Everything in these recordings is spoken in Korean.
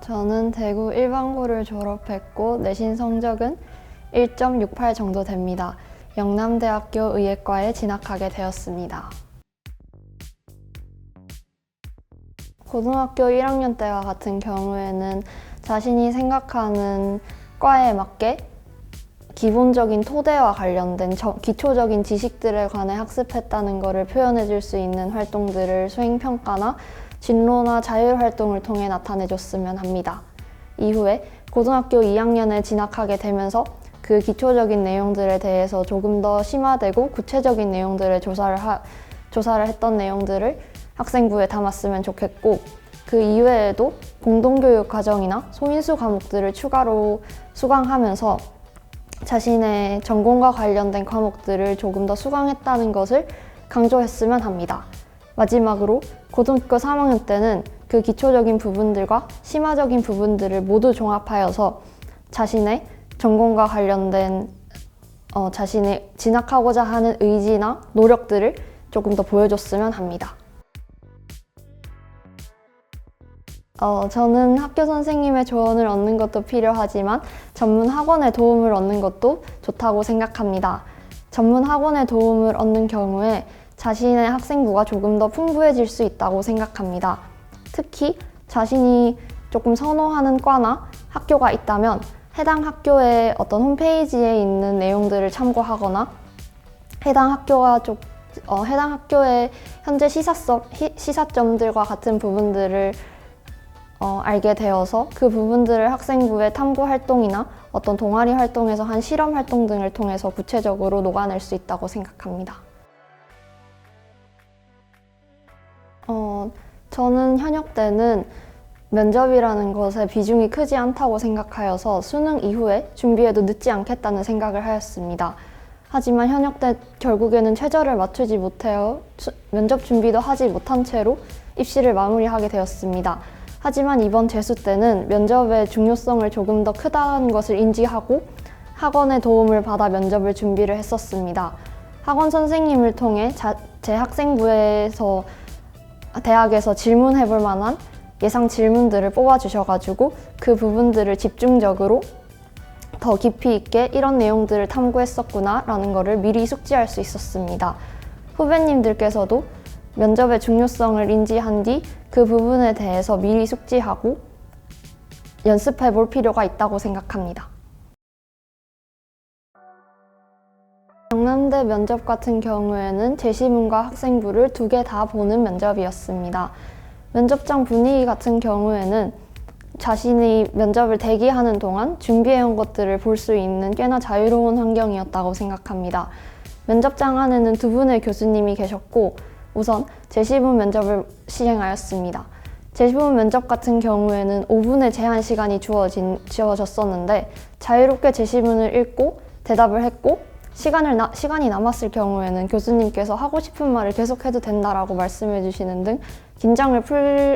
저는 대구 일반고를 졸업했고 내신 성적은 1.68 정도 됩니다. 영남대학교 의예과에 진학하게 되었습니다. 고등학교 1학년 때와 같은 경우에는 자신이 생각하는 과에 맞게 기본적인 토대와 관련된 기초적인 지식들에 관해 학습했다는 것을 표현해 줄 수 있는 활동들을 수행평가나 진로나 자율활동을 통해 나타내 줬으면 합니다. 이후에 고등학교 2학년에 진학하게 되면서 그 기초적인 내용들에 대해서 조금 더 심화되고 구체적인 내용들을 조사를 했던 내용들을 학생부에 담았으면 좋겠고, 그 이외에도 공동교육 과정이나 소인수 과목들을 추가로 수강하면서 자신의 전공과 관련된 과목들을 조금 더 수강했다는 것을 강조했으면 합니다. 마지막으로 고등학교 3학년 때는 그 기초적인 부분들과 심화적인 부분들을 모두 종합하여서 자신의 전공과 관련된 자신의 진학하고자 하는 의지나 노력들을 조금 더 보여줬으면 합니다. 저는 학교 선생님의 조언을 얻는 것도 필요하지만 전문 학원의 도움을 얻는 것도 좋다고 생각합니다. 전문 학원의 도움을 얻는 경우에 자신의 학생부가 조금 더 풍부해질 수 있다고 생각합니다. 특히 자신이 조금 선호하는 과나 학교가 있다면 해당 학교의 어떤 홈페이지에 있는 내용들을 참고하거나 해당 학교의 현재 시사점들과 같은 부분들을 알게 되어서 그 부분들을 학생부의 탐구 활동이나 어떤 동아리 활동에서 한 실험 활동 등을 통해서 구체적으로 녹아낼 수 있다고 생각합니다. 저는 현역 때는 면접이라는 것에 비중이 크지 않다고 생각하여서 수능 이후에 준비해도 늦지 않겠다는 생각을 하였습니다. 하지만 현역 때 결국에는 최저를 맞추지 못하여 면접 준비도 하지 못한 채로 입시를 마무리하게 되었습니다. 하지만 이번 재수 때는 면접의 중요성을 조금 더 크다는 것을 인지하고 학원의 도움을 받아 면접을 준비를 했었습니다. 학원 선생님을 통해 제 학생부에서 대학에서 질문해 볼 만한 예상 질문들을 뽑아주셔가지고 그 부분들을 집중적으로 더 깊이 있게 이런 내용들을 탐구했었구나 라는 거를 미리 숙지할 수 있었습니다. 후배님들께서도 면접의 중요성을 인지한 뒤 그 부분에 대해서 미리 숙지하고 연습해 볼 필요가 있다고 생각합니다. 영남대 면접 같은 경우에는 제시문과 학생부를 2개 다 보는 면접이었습니다. 면접장 분위기 같은 경우에는 자신이 면접을 대기하는 동안 준비해온 것들을 볼 수 있는 꽤나 자유로운 환경이었다고 생각합니다. 면접장 안에는 2분의 교수님이 계셨고 우선 제시문 면접을 시행하였습니다. 제시문 면접 같은 경우에는 5분의 제한 시간이 주어졌었는데 자유롭게 제시문을 읽고 대답을 했고 시간이 남았을 경우에는 교수님께서 하고 싶은 말을 계속해도 된다라고 말씀해 주시는 등 긴장을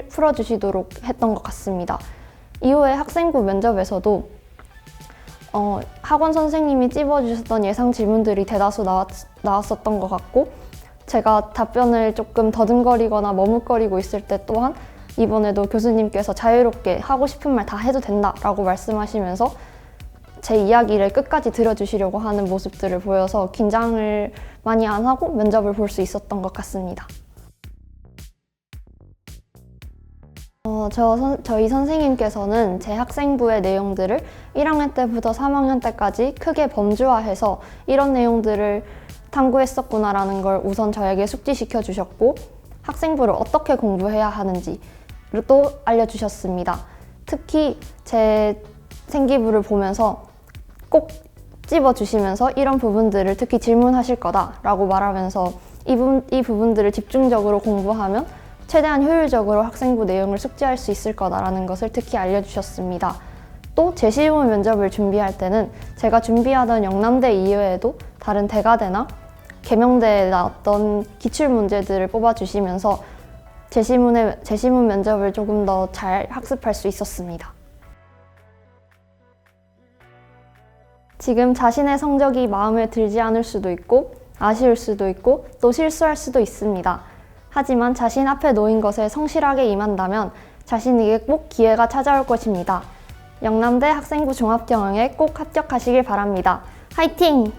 풀어주시도록 했던 것 같습니다. 이후에 학생부 면접에서도 학원 선생님이 찝어주셨던 예상 질문들이 대다수 나왔었던 것 같고 제가 답변을 조금 더듬거리거나 머뭇거리고 있을 때 또한 이번에도 교수님께서 자유롭게 하고 싶은 말 다 해도 된다라고 말씀하시면서 제 이야기를 끝까지 들어주시려고 하는 모습들을 보여서 긴장을 많이 안 하고 면접을 볼 수 있었던 것 같습니다. 저희 선생님께서는 제 학생부의 내용들을 1학년 때부터 3학년 때까지 크게 범주화해서 이런 내용들을 탐구했었구나라는 걸 우선 저에게 숙지시켜 주셨고 학생부를 어떻게 공부해야 하는지를 또 알려주셨습니다. 특히 제 생기부를 보면서 꼭 찝어주시면서 이런 부분들을 특히 질문하실 거다라고 말하면서 이 부분들을 집중적으로 공부하면 최대한 효율적으로 학생부 내용을 숙지할 수 있을 거다라는 것을 특히 알려주셨습니다. 또 제시문 면접을 준비할 때는 제가 준비하던 영남대 이외에도 다른 대가대나 계명대에 나왔던 기출문제들을 뽑아주시면서 제시문 면접을 조금 더 잘 학습할 수 있었습니다. 지금 자신의 성적이 마음에 들지 않을 수도 있고 아쉬울 수도 있고 또 실수할 수도 있습니다. 하지만 자신 앞에 놓인 것에 성실하게 임한다면 자신에게 꼭 기회가 찾아올 것입니다. 영남대 학생부 종합경영에 꼭 합격하시길 바랍니다. 화이팅!